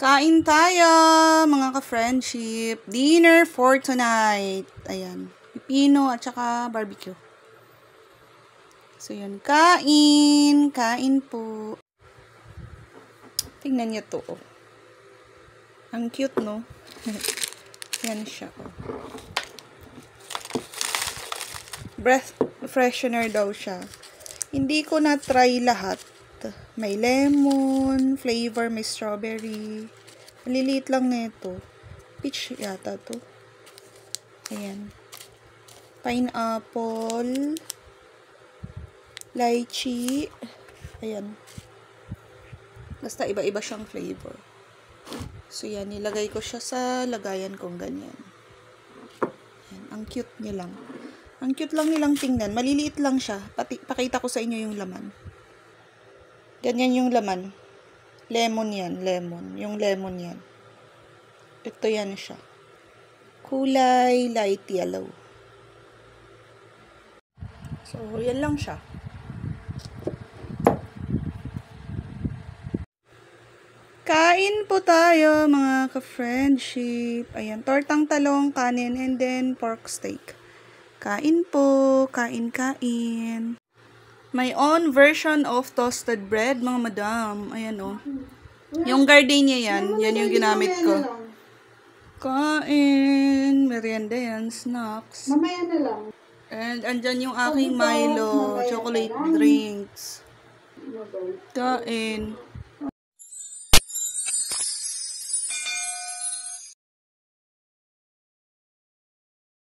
Kain tayo, mga ka-friendship. Dinner for tonight. Ayan. Pipino at saka barbecue. So, yun. Kain. Kain po. Tingnan niyo to. Oh. Ang cute, no? Yan siya. Oh. Breath freshener daw siya. Hindi ko na-try lahat. May lemon, flavor, may strawberry. Maliliit lang nito. Peach yata to. Ayan. Pineapple. Lychee. Ayan. Basta iba-iba siyang flavor. So yan, nilagay ko siya sa lagayan kong ganyan. Ayan. Ang cute niya lang. Ang cute lang nilang tingnan. Maliliit lang siya. Pakita ko sa inyo yung laman. Ganyan yung laman. Lemon yan. Lemon. Yung lemon yan. Ito yan siya. Kulay light yellow. So, yan lang siya. Kain po tayo, mga ka-friendship. Ayan, tortang talong, kanin, and then pork steak. Kain po. Kain. My own version of toasted bread, mga madam. Ayan, oh. Yung gardenia yan. Yan yung ginamit ko. Kain. Merienda yan. Snacks. Mamaya na lang. And andyan yung aking Milo. Chocolate drinks. Kain.